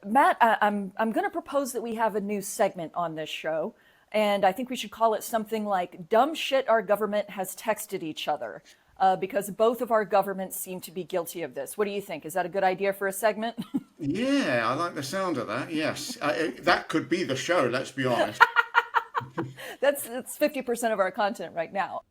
Matt, I'm going to propose that we have a new segment on this show, and I think we should call it something like "Dumb Shit Our Government Has Texted Each Other," because both of our governments seem to be guilty of this. What do you think? Is that a good idea for a segment? Yeah, I like the sound of that. Yes, that could be the show. Let's be honest. That's 50% of our content right now.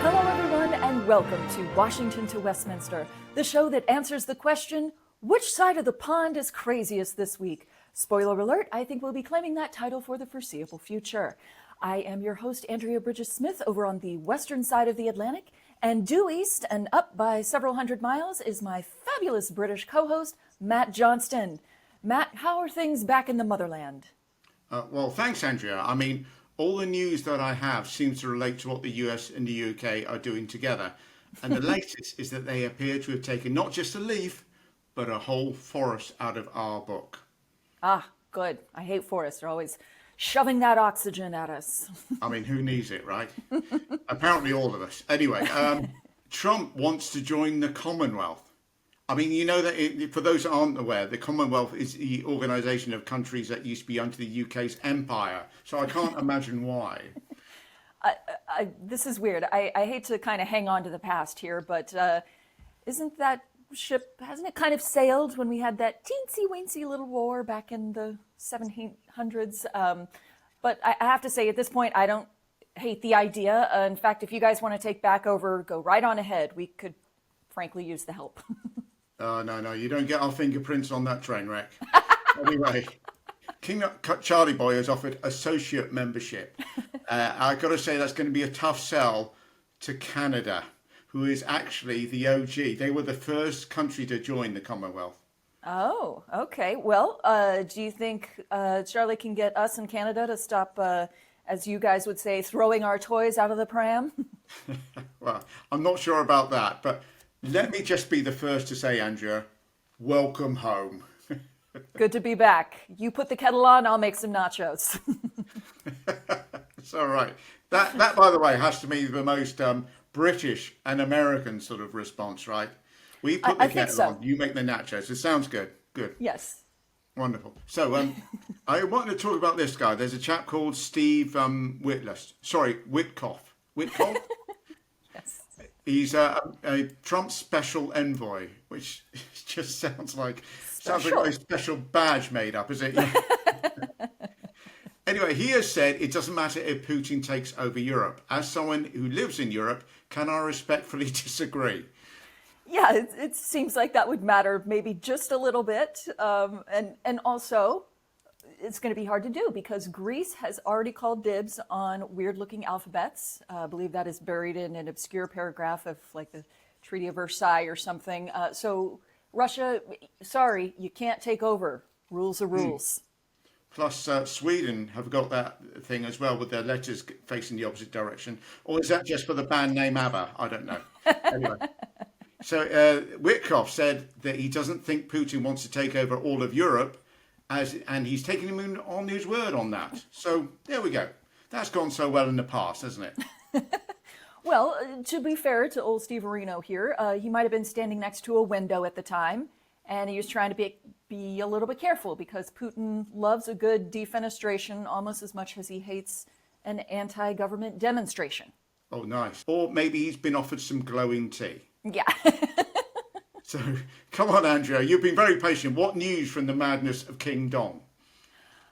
Hello, everyone, and welcome to Washington to Westminster, the show that answers the question, which side of the pond is craziest this week? Spoiler alert, I think we'll be claiming that title for the foreseeable future. I am your host, Andrea Bridges-Smith, over on the western side of the Atlantic, and due east and up by several hundred miles is my fabulous British co-host, Matt Johnston. Matt, how are things back in the motherland? Well, thanks, Andrea. I mean, all the news that I have seems to relate to what the US and the UK are doing together. And the latest is that they appear to have taken not just a leaf, but a whole forest out of our book. Ah, good. I hate forests. They're always shoving that oxygen at us. I mean, who needs it, right? Apparently all of us. Anyway, Trump wants to join the Commonwealth. I mean, you know that for those that aren't aware, the Commonwealth is the organisation of countries that used to be under the UK's empire. So I can't imagine why. This is weird. I hate to kind of hang on to the past here, but isn't that ship, hasn't it kind of sailed when we had that teensy-weensy little war back in the 1700s? But I have to say, at this point, I don't hate the idea. In fact, if you guys want to take back over, go right on ahead. We could frankly use the help. No, you don't get our fingerprints on that train wreck. Anyway, King Charlie Boy has offered associate membership. I've got to say that's going to be a tough sell to Canada, who is actually the OG. They were the first country to join the Commonwealth. Oh, okay. Well, do you think Charlie can get us in Canada to stop, as you guys would say, throwing our toys out of the pram? Well, I'm not sure about that, but let me just be the first to say, Andrea, welcome home. Good to be back. You put the kettle on, I'll make some nachos. It's all right. That, by the way, has to be the most British and American sort of response, right? We put the kettle on, you make the nachos. It sounds good. Good. Yes. Wonderful. So I wanted to talk about this guy. There's a chap called Steve Witkoff. Witkoff? Yes. He's a Trump special envoy, which just sounds like a special badge made up, is it? Anyway, he has said it doesn't matter if Putin takes over Europe. As someone who lives in Europe, can I respectfully disagree? Yeah, it seems like that would matter maybe just a little bit. And also, it's going to be hard to do because Greece has already called dibs on weird-looking alphabets. I believe that is buried in an obscure paragraph of like the Treaty of Versailles or something. So Russia, sorry, you can't take over. Rules are rules. Plus, Sweden have got that thing as well with their letters facing the opposite direction. Or is that just for the band name ABBA? I don't know. Anyway. So Witkoff said that he doesn't think Putin wants to take over all of Europe, and he's taking him on his word on that. So there we go. That's gone so well in the past, hasn't it? Well, to be fair to old Steve Areno here, he might have been standing next to a window at the time, and he was trying to be a little bit careful because Putin loves a good defenestration almost as much as he hates an anti-government demonstration. Oh, nice. Or maybe he's been offered some glowing tea. Yeah. So, come on, Andrea. You've been very patient. What news from the madness of King Dong?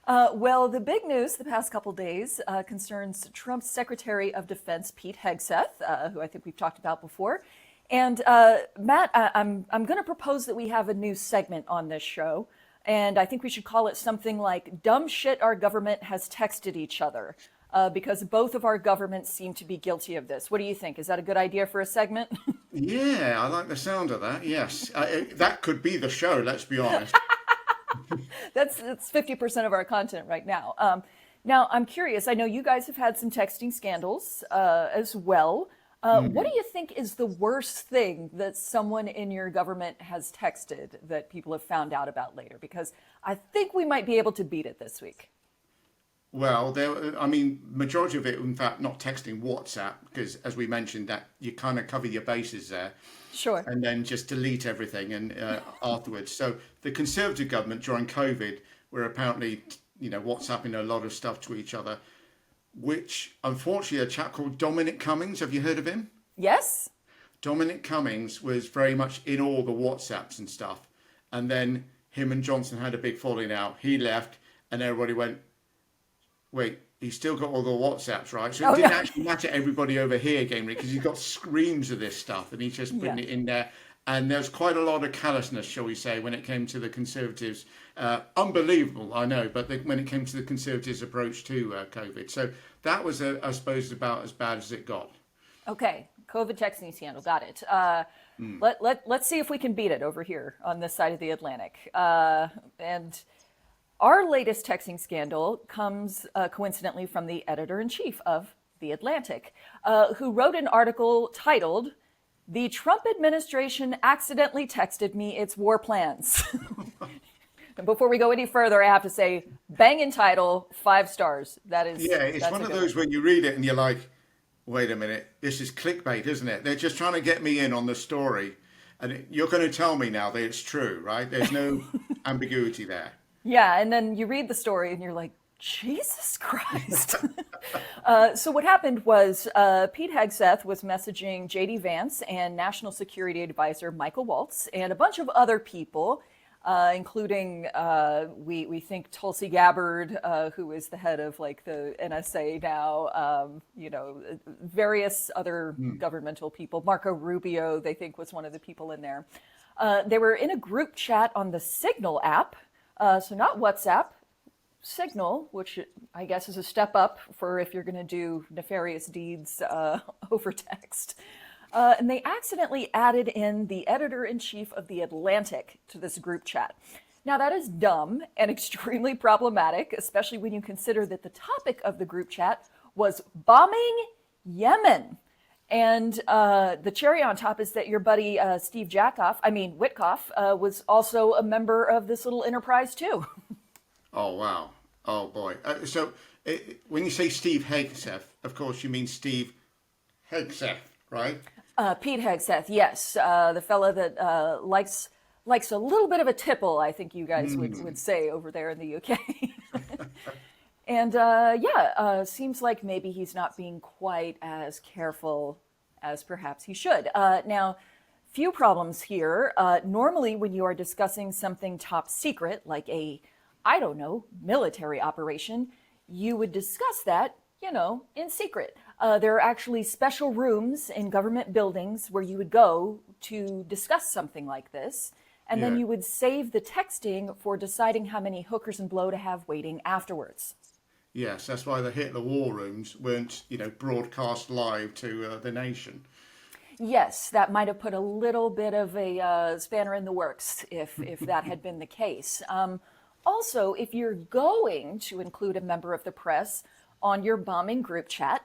Well, the big news the past couple days concerns Trump's Secretary of Defense, Pete Hegseth, who I think we've talked about before. And Matt, I'm going to propose that we have a new segment on this show. And I think we should call it something like "Dumb Shit Our Government Has Texted Each Other," because both of our governments seem to be guilty of this. What do you think? Is that a good idea for a segment? Yeah, I like the sound of that. Yes, that could be the show. Let's be honest. That's 50% of our content right now. Now, I'm curious. I know you guys have had some texting scandals as well. What do you think is the worst thing that someone in your government has texted that people have found out about later? Because I think we might be able to beat it this week. Well, there. I mean, majority of it, in fact, not texting, WhatsApp, because as we mentioned, that you kind of cover your bases there, Sure. and then just delete everything and afterwards. So the Conservative government during COVID were apparently, WhatsApping a lot of stuff to each other, which unfortunately a chap called Dominic Cummings. Have you heard of him? Yes? Dominic Cummings was very much in all the WhatsApps and stuff. And then him and Johnson had a big falling out. He left, and everybody went, wait, he's still got all the WhatsApps, right? So Oh, it didn't no. actually matter everybody over here again, because he's got screams of this stuff, and he's just putting Yeah. it in there. And there's quite a lot of callousness, shall we say, when it came to the Conservatives. Unbelievable, I know, but when it came to the Conservatives' approach to COVID. So that was, I suppose, about as bad as it got. Okay. COVID texting scandal. Got it. Let's see if we can beat it over here on this side of the Atlantic. And our latest texting scandal comes coincidentally from the editor-in-chief of The Atlantic, who wrote an article titled, "The Trump administration accidentally texted me its war plans." And before we go any further, I have to say, banging title, 5 stars. Yeah, it's That's one a of good those when you read it and you're like, wait a minute, this is clickbait, isn't it? They're just trying to get me in on the story. And you're going to tell me now that it's true, right? There's no ambiguity there. Yeah, and then you read the story and you're like, Jesus Christ. So what happened was Pete Hegseth was messaging JD Vance and National Security Advisor Michael Waltz and a bunch of other people, including we think Tulsi Gabbard, who is the head of like the NSA now, various other governmental people. Marco Rubio, they think, was one of the people in there. They were in a group chat on the Signal app, so not WhatsApp, Signal, which I guess is a step up for if you're going to do nefarious deeds over text. And they accidentally added in the editor-in-chief of The Atlantic to this group chat. Now, that is dumb and extremely problematic, especially when you consider that the topic of the group chat was bombing Yemen. And the cherry on top is that your buddy Steve Witkoff, was also a member of this little enterprise too. Oh, wow. Oh, boy. When you say Steve Hegseth, of course, you mean Steve Hegseth, right? Pete Hegseth, yes, the fella that likes a little bit of a tipple, I think you guys would say over there in the UK. And seems like maybe he's not being quite as careful as perhaps he should. Now, few problems here. Normally, when you are discussing something top secret, like military operation, you would discuss that, in secret. There are actually special rooms in government buildings where you would go to discuss something like this. And then Yeah. you would save the texting for deciding how many hookers and blow to have waiting afterwards. Yes, that's why the Hitler war rooms weren't, broadcast live to the nation. Yes, that might have put a little bit of a spanner in the works if that had been the case. Also, if you're going to include a member of the press on your bombing group chat,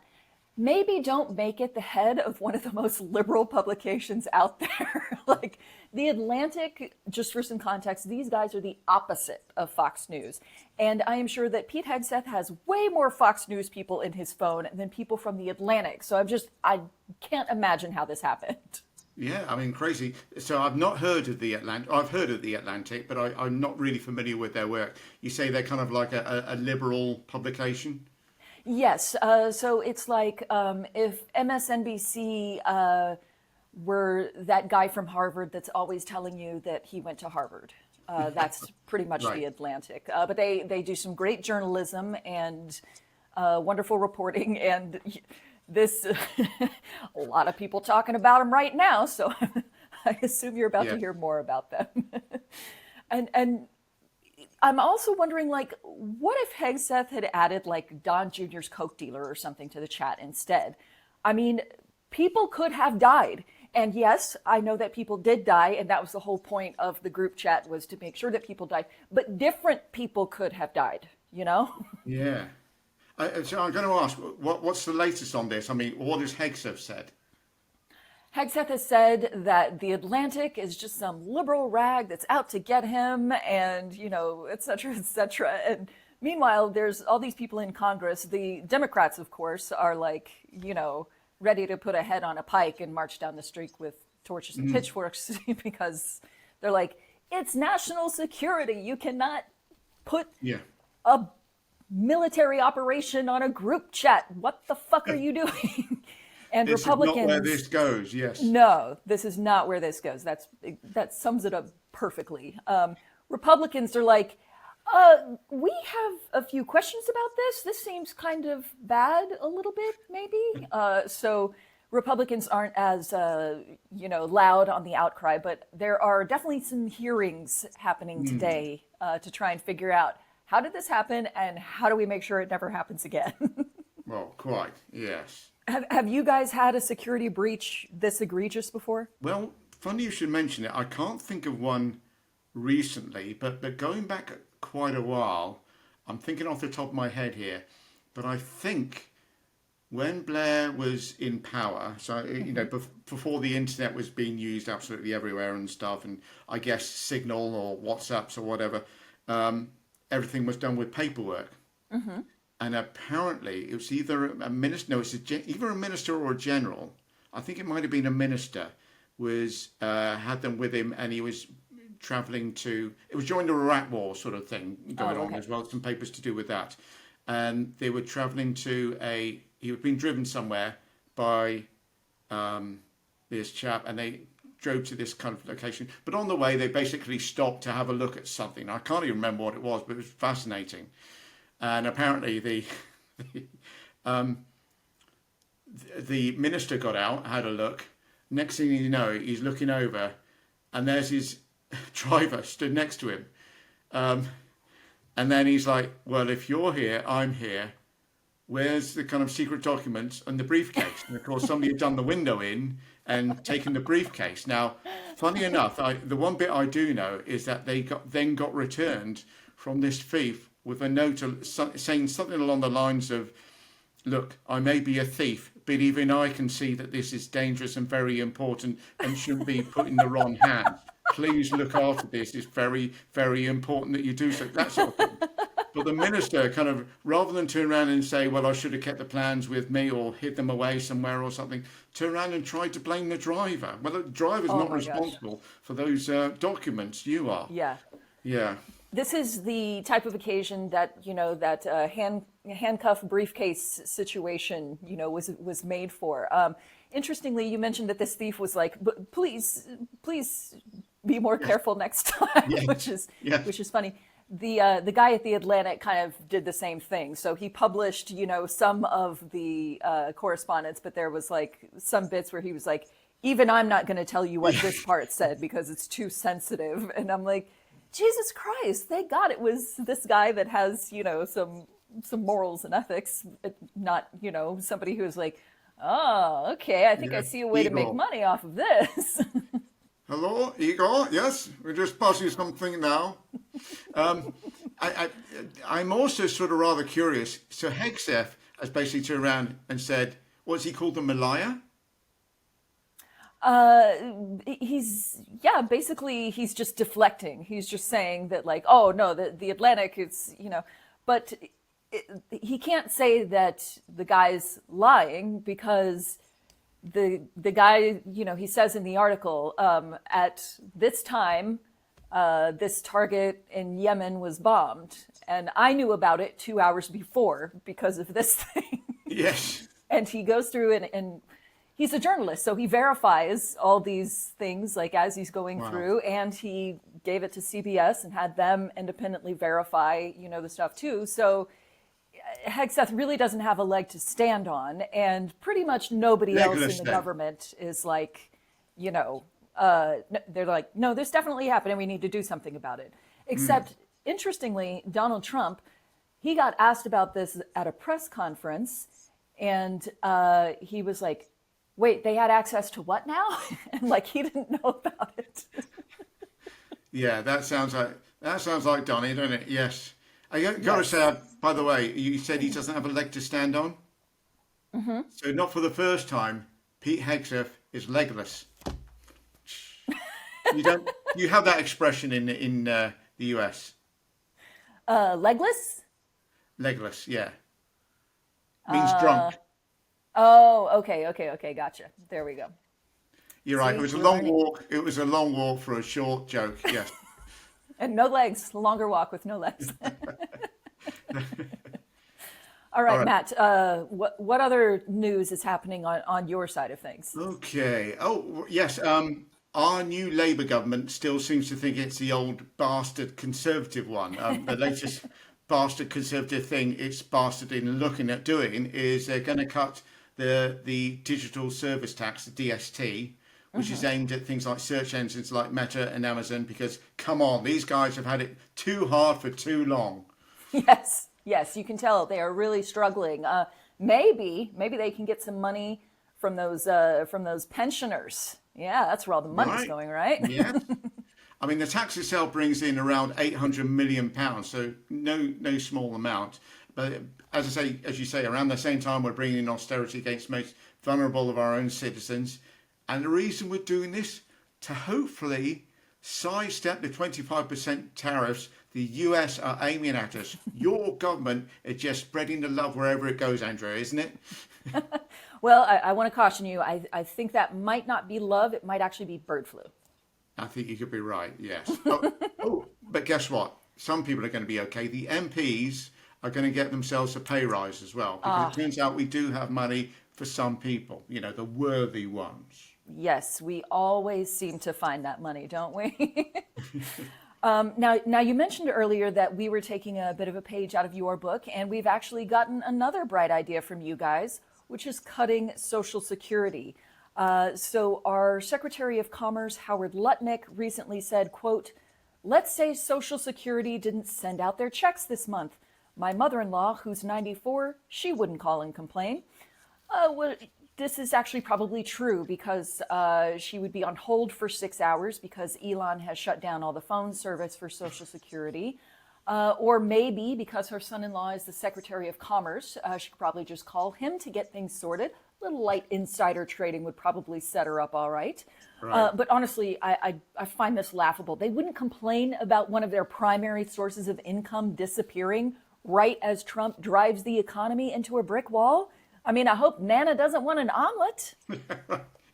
maybe don't make it the head of one of the most liberal publications out there. Like The Atlantic, just for some context, these guys are the opposite of Fox News. And I am sure that Pete Hegseth has way more Fox News people in his phone than people from The Atlantic. So I can't imagine how this happened. Yeah, I mean, crazy. So I've not heard of the Atlantic. I've heard of the Atlantic, but I'm not really familiar with their work. You say they're kind of like a liberal publication? Yes. So it's like if MSNBC were that guy from Harvard that's always telling you that he went to Harvard. That's pretty much Right. The Atlantic. But they do some great journalism and wonderful reporting. And this, a lot of people talking about them right now. So I assume you're about Yeah. to hear more about them. and I'm also wondering, like, what if Hegseth had added, like, Don Jr.'s Coke dealer or something to the chat instead? I mean, people could have died. And yes, I know that people did die, and that was the whole point of the group chat, was to make sure that people died. But different people could have died, Yeah. So I'm going to ask, what's the latest on this? I mean, what has Hegseth said? Hegseth has said that The Atlantic is just some liberal rag that's out to get him, and, et cetera, et cetera. And Meanwhile, there's all these people in Congress. The Democrats, of course, are like, ready to put a head on a pike and march down the street with torches and pitchforks because they're like, it's national security. You cannot put Yeah. a military operation on a group chat. What the fuck are you doing? And This Republicans. is not where this goes. Yes. No, this is not where this goes. That sums it up perfectly. Republicans are like, we have a few questions about this. This seems kind of bad a little bit, maybe. So Republicans aren't as, loud on the outcry, but there are definitely some hearings happening today to try and figure out how did this happen and how do we make sure it never happens again. Well, quite. Yes. Have you guys had a security breach this egregious before? Well, funny you should mention it. I can't think of one recently, but going back quite a while, I'm thinking off the top of my head here, but I think when Blair was in power, so, before the internet was being used absolutely everywhere and stuff, and I guess Signal or WhatsApps or whatever, everything was done with paperwork. And apparently it was either a minister, either a minister or a general. I think it might have been a minister, had them with him, and he was traveling it was during the Iraq War sort of thing going on as well, some papers to do with that. And they were traveling he had been driven somewhere by this chap, and they drove to this kind of location. But on the way, they basically stopped to have a look at something. I can't even remember what it was, but it was fascinating. And apparently the minister got out, had a look. Next thing you know, he's looking over, and there's his driver stood next to him. And then he's like, well, if you're here, I'm here. Where's the kind of secret documents and the briefcase? And of course, somebody had done the window in and taken the briefcase. Now, funny enough, the one bit I do know is that they got returned from this thief with a note saying something along the lines of, look, I may be a thief, but even I can see that this is dangerous and very important and shouldn't be put in the wrong hand. Please look after this. It's very, very important that you do so. That sort of thing. But the minister kind of, rather than turn around and say, well, I should have kept the plans with me or hid them away somewhere or something, turn around and tried to blame the driver. Well, the driver's not responsible for those documents. You are. Yeah. Yeah. This is the type of occasion that, that handcuff briefcase situation, was made for. Interestingly, you mentioned that this thief was like, please be more careful next time, which is funny. The guy at the Atlantic kind of did the same thing. So he published, some of the correspondence, but there was like some bits where he was like, even I'm not going to tell you what this part said because it's too sensitive. And I'm like, Jesus Christ, thank God it was this guy that has, some morals and ethics, not, somebody who's like, oh, okay, I think I see a way to make money off of this. Hello, Igor. Yes, we're just passing something now. I'm also sort of rather curious. So Hegseth has basically turned around and said, what's he called, the Malaya? Basically he's just deflecting. He's just saying that like, oh no, the Atlantic, it's, but he can't say that the guy's lying because the guy, he says in the article, at this time, this target in Yemen was bombed, and I knew about it 2 hours before because of this thing. Yes. And he goes through and he's a journalist, so he verifies all these things like as he's going through, and he gave it to CBS and had them independently verify, the stuff too. So Hegseth really doesn't have a leg to stand on, and pretty much nobody else in the government is like, they're like, no, this definitely happened and we need to do something about it. Except, interestingly, Donald Trump, he got asked about this at a press conference, and he was like, wait, they had access to what now? And like, he didn't know about it. Yeah, that sounds like Donnie, doesn't it? Yes. I got to say, by the way, you said he doesn't have a leg to stand on. Mm-hmm. So not for the first time, Pete Hegseth is legless. You have that expression in the US. Legless? Legless, yeah. Means drunk. Oh, okay, gotcha. There we go. You're right. It See, was a we're long learning. walk. It was a long walk for a short joke. Yes. And no legs, longer walk with no legs. All All right, right. Matt, what other news is happening on your side of things? Okay. Oh, yes. Our new Labour government still seems to think it's the old bastard Conservative one. The latest bastard Conservative thing it's bastard in looking at doing is they're going to cut the digital service tax, the DST, which is aimed at things like search engines like Meta and Amazon. Because come on, these guys have had it too hard for too long. Yes, you can tell they are really struggling. Maybe they can get some money from those pensioners. Yeah, that's where all the money's Right? going, right? Yes. I mean, the tax itself brings in around £800 million, so no small amount. But as you say, around the same time we're bringing in austerity against the most vulnerable of our own citizens, and the reason we're doing this to hopefully sidestep the 25% tariffs the US are aiming at us. Your government is just spreading the love wherever it goes, Andrea, isn't it? Well, I want to caution you. I think that might not be love. It might actually be bird flu. I think you could be right, yes. But guess what? Some people are going to be okay. The MPs are going to get themselves a pay rise as well, because it turns out we do have money for some people, the worthy ones. Yes, we always seem to find that money, don't we? Now, you mentioned earlier that we were taking a bit of a page out of your book, and we've actually gotten another bright idea from you guys, which is cutting Social Security. So our Secretary of Commerce, Howard Lutnick, recently said, quote, "Let's say Social Security didn't send out their checks this month. My mother-in-law, who's 94, she wouldn't call and complain." Well, this is actually probably true because she would be on hold for 6 hours because Elon has shut down all the phone service for Social Security. Or maybe because her son-in-law is the Secretary of Commerce, she could probably just call him to get things sorted. A little light insider trading would probably set her up all right. Right. But honestly, I find this laughable. They wouldn't complain about one of their primary sources of income disappearing right as Trump drives the economy into a brick wall. I mean, I hope Nana doesn't want an omelet.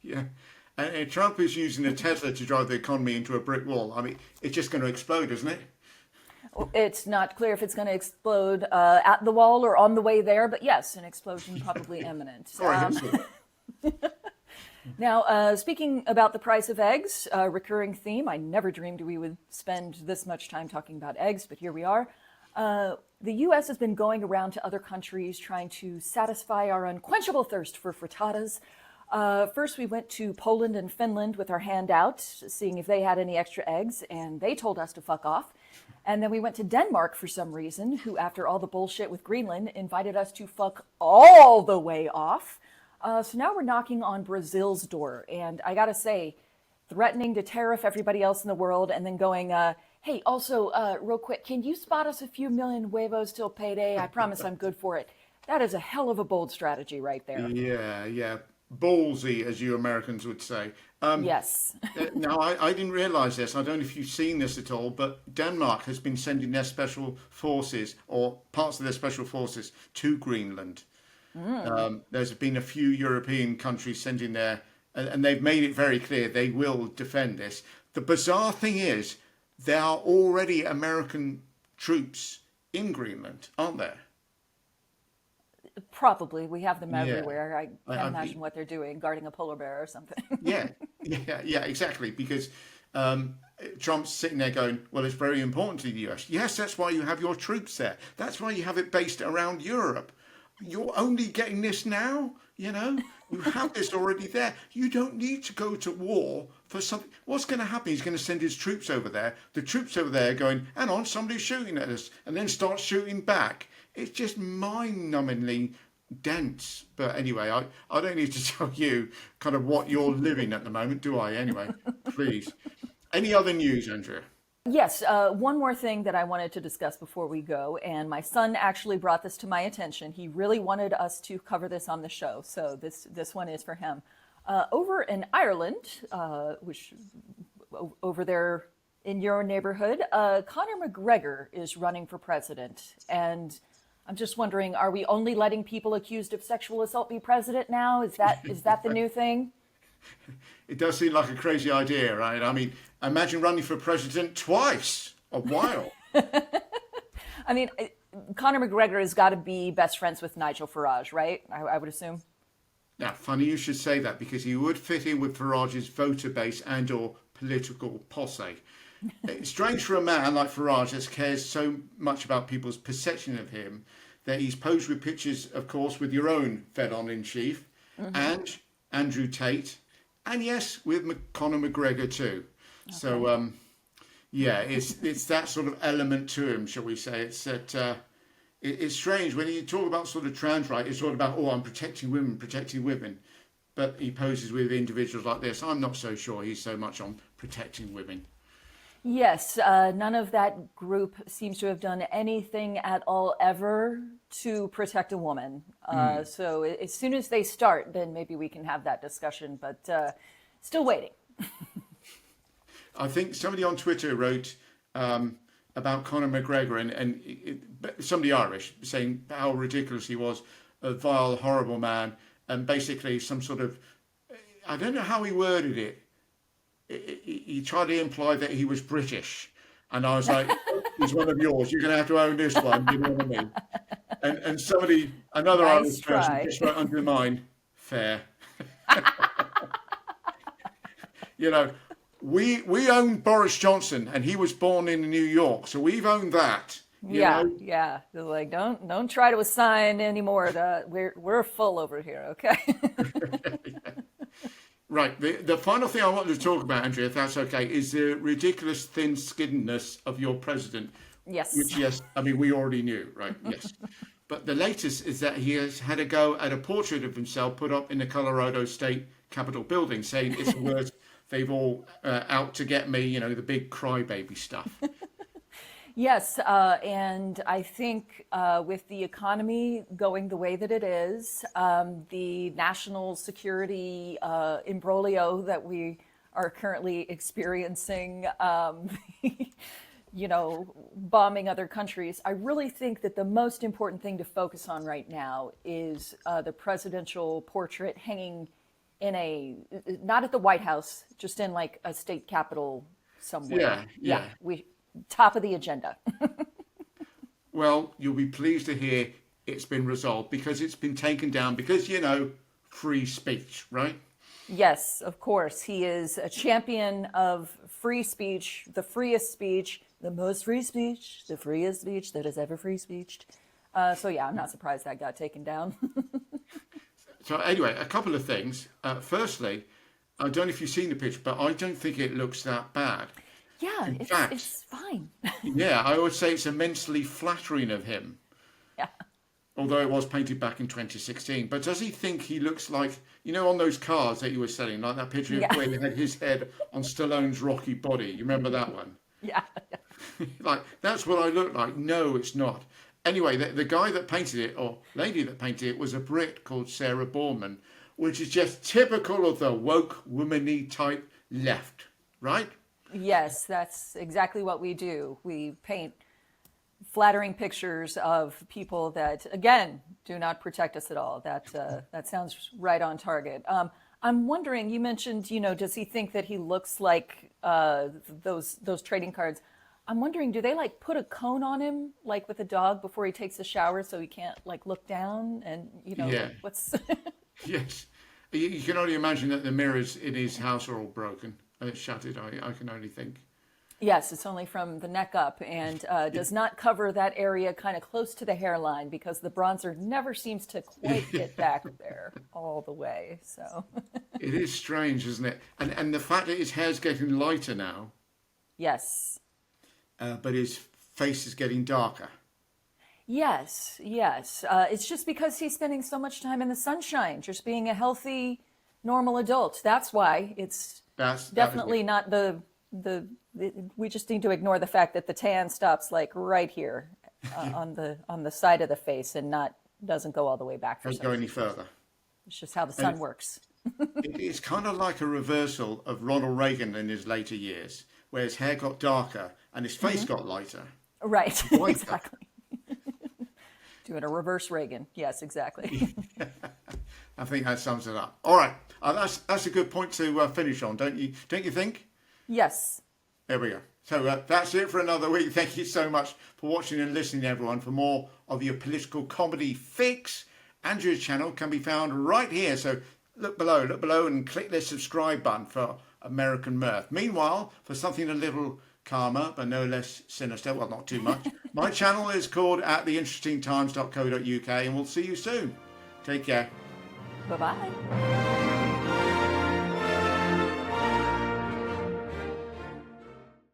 Yeah. And Trump is using a Tesla to drive the economy into a brick wall. I mean, it's just going to explode, isn't it? It's not clear if it's going to explode at the wall or on the way there, but yes, an explosion probably imminent. Or I hope so. Now, speaking about the price of eggs, a recurring theme. I never dreamed we would spend this much time talking about eggs, but here we are. The U.S. has been going around to other countries trying to satisfy our unquenchable thirst for frittatas. First, we went to Poland and Finland with our hand out, seeing if they had any extra eggs, and they told us to fuck off. And then we went to Denmark for some reason, who, after all the bullshit with Greenland, invited us to fuck all the way off. So now we're knocking on Brazil's door. And I gotta say, threatening to tariff everybody else in the world and then going, hey, also, real quick, can you spot us a few million huevos till payday? I promise I'm good for it. That is a hell of a bold strategy right there. Yeah. Ballsy, as you Americans would say. Yes. Now, I didn't realize this. I don't know if you've seen this at all, but Denmark has been sending their special forces or parts of their special forces to Greenland. There's been a few European countries sending their, and they've made it very clear they will defend this. The bizarre thing is, there are already American troops in Greenland, aren't there? Probably. We have them Yeah. everywhere. I can't I- imagine what they're doing, guarding a polar bear or something. Yeah, exactly. Because Trump's sitting there going, well, it's very important to the US. Yes, that's why you have your troops there. That's why you have it based around Europe. You're only getting this now, you have this already there. You don't need to go to war for something. What's going to happen? He's going to send his troops over there. The troops over there going, hang on, somebody's shooting at us, and then start shooting back. It's just mind-numbingly dense. But anyway, I don't need to tell you kind of what you're living at the moment, do I? Anyway, please. Any other news, Andrea? Yes, one more thing that I wanted to discuss before we go, and my son actually brought this to my attention. He really wanted us to cover this on the show, so this one is for him. Over in Ireland, which over there in your neighborhood, Conor McGregor is running for president, and I'm just wondering, are we only letting people accused of sexual assault be president now? Is that the new thing? It does seem like a crazy idea, right? I mean, imagine running for president twice. A while. I mean, Conor McGregor has got to be best friends with Nigel Farage, right? I would assume. Now, funny you should say that because he would fit in with Farage's voter base and or political posse. It's strange for a man like Farage that cares so much about people's perception of him that he's posed with pictures, of course, with your own felon-in-chief and Andrew Tate, and yes, with Conor McGregor too. Okay. So, yeah, it's that sort of element to him, shall we say. It's that it's strange when you talk about sort of trans right, it's all about, oh, I'm protecting women. But he poses with individuals like this. I'm not so sure he's so much on protecting women. Yes, none of that group seems to have done anything at all ever to protect a woman. So as soon as they start, then maybe we can have that discussion, but still waiting. I think somebody on Twitter wrote about Conor McGregor and somebody Irish saying how ridiculous he was, a vile, horrible man, and basically some sort of, I don't know how he worded it. He tried to imply that he was British. And I was like, he's one of yours. You're going to have to own this one. You know what I mean? And somebody, another Irish person just wrote under mine, fair. You know, we own Boris Johnson and he was born in New York. So we've owned that. You know? Yeah. They're like, don't try to assign anymore. We're full over here, okay? Right. The final thing I wanted to talk about, Andrea, if that's okay, is the ridiculous thin-skinnedness of your president. Yes. Which, yes, I mean, we already knew, right? Yes. But the latest is that he has had a go at a portrait of himself put up in the Colorado State Capitol building, saying it's the worst, they've all out to get me, you know, the big crybaby stuff. Yes, and I think with the economy going the way that it is, the national security imbroglio that we are currently experiencing, you know, bombing other countries, I really think that the most important thing to focus on right now is the presidential portrait hanging in not at the White House, just in like a state capitol somewhere. Yeah. Top of the agenda. Well, you'll be pleased to hear it's been resolved because it's been taken down because, you know, free speech, right? Yes, of course. He is a champion of free speech, the freest speech, the most free speech, the freest speech that is ever free speeched. So yeah, I'm not surprised that got taken down. So anyway, a couple of things. Firstly, I don't know if you've seen the picture, but I don't think it looks that bad. Yeah, it's fine. Yeah, I would say it's immensely flattering of him. Yeah. Although it was painted back in 2016. But does he think he looks like, you know, on those cars that he was selling, like that picture where he had his head on Stallone's rocky body? You remember that one? Yeah. Like, that's what I look like. No, it's not. Anyway, the guy that painted it, or lady that painted it, was a Brit called Sarah Bourman, which is just typical of the woke, womany type left, right? Yes, that's exactly what we do. We paint flattering pictures of people that, again, do not protect us at all. That sounds right on target. I'm wondering, you mentioned, you know, does he think that he looks like those trading cards? I'm wondering, do they like put a cone on him, like with a dog before he takes a shower so he can't like look down and, you know, what's... Yes. You can only imagine that the mirrors in his house are all broken. Shattered, I can only think. Yes, it's only from the neck up and does not cover that area kind of close to the hairline because the bronzer never seems to quite get back there all the way. So it is strange, isn't it? And the fact that his hair's getting lighter now. Yes. But his face is getting darker. Yes. It's just because he's spending so much time in the sunshine, just being a healthy, normal adult. That's why it's definitely not we just need to ignore the fact that the tan stops like right here on the side of the face and doesn't go all the way back. Doesn't go any further. It's just how the sun works. It's kind of like a reversal of Ronald Reagan in his later years, where his hair got darker and his face got lighter. Right, exactly. Doing a reverse Reagan. Yes, exactly. I think that sums it up. All right, that's a good point to finish on, don't you? Don't you think? Yes. There we go. So that's it for another week. Thank you so much for watching and listening, everyone. For more of your political comedy fix, Andrea's channel can be found right here. So look below and click the subscribe button for American Mirth. Meanwhile, for something a little calmer but no less sinister, well, not too much, my channel is called attheinterestingtimes.co.uk, and we'll see you soon. Take care. Bye-bye.